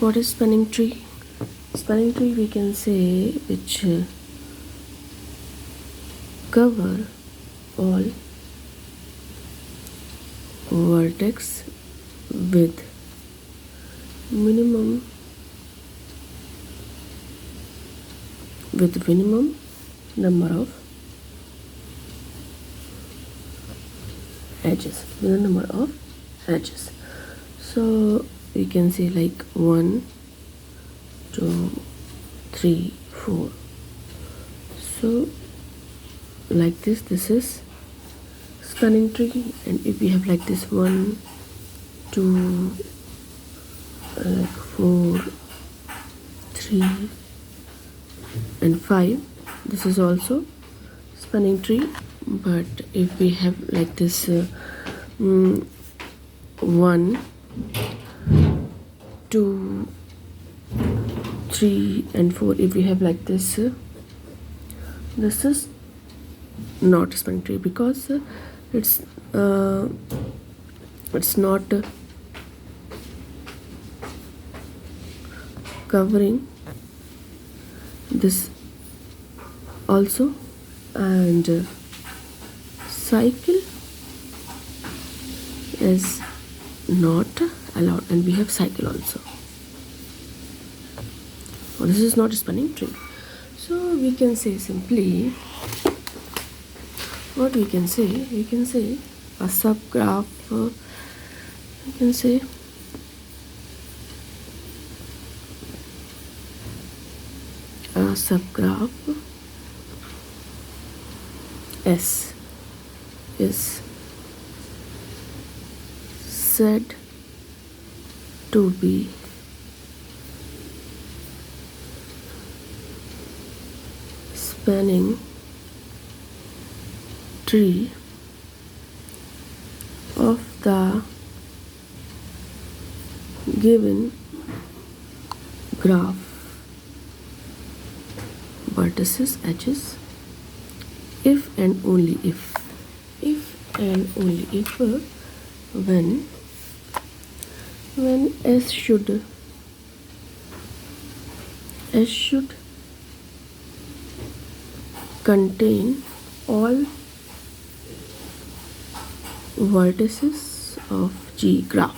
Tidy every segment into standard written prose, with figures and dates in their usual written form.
What is spanning tree? Spanning tree we can say which cover all vertex with minimum number of edges, so we can say like 1 2 3 4. So like this is spanning tree. And if we have like this 1 2 like 4 3 and 5, this is also spanning tree. But if we have like this 1 2 3 and 4, if we have like this is not spanning tree, because it's not covering this also, and cycle is not allowed, and we have cycle also. Oh, this is not a spanning tree. So we can say simply, what we can say a subgraph, we can say a subgraph S is said to be spanning tree of the given graph vertices, edges, if and only if when S should contain all vertices of G graph,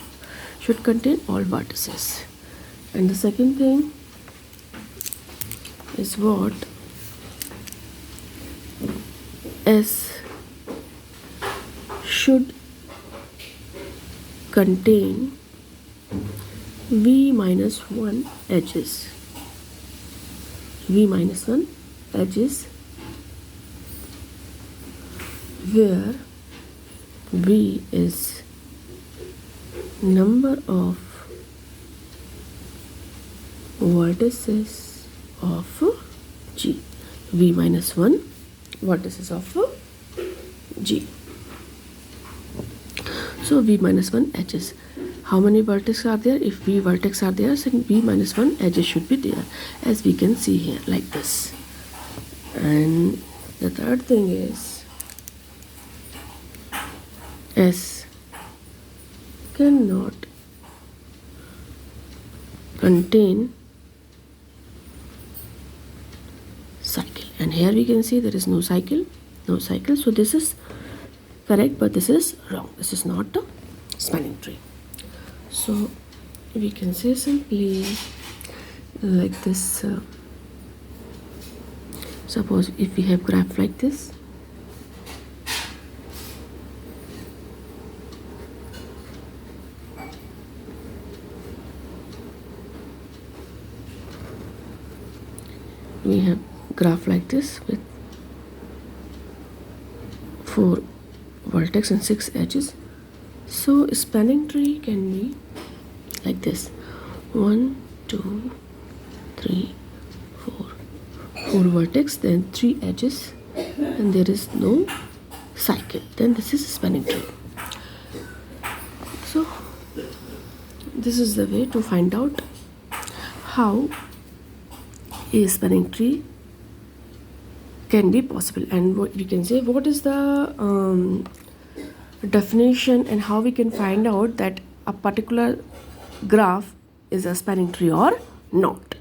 should contain all vertices. And the second thing is what S should contain V minus 1 edges. V minus 1 edges where V is number of vertices of G. V minus 1 vertices of G. So V minus 1 edges. How many vertices are there? If V vertex are there, then V minus 1 edges should be there, as we can see here, like this. And the third thing is S cannot contain cycle. And here we can see there is no cycle. So this is correct, but this is wrong. This is not a spanning tree. So we can say simply like this. Suppose if we have graph like this, we have graph like this with 4 vertex and 6 edges. So spanning tree can be like this: 1 2 3 4 vertex, then 3 edges, and there is no cycle. Then this is spanning tree. So this is the way to find out how a spanning tree can be possible. And what we can say, what is the definition, and how we can find out that a particular graph is a spanning tree or not.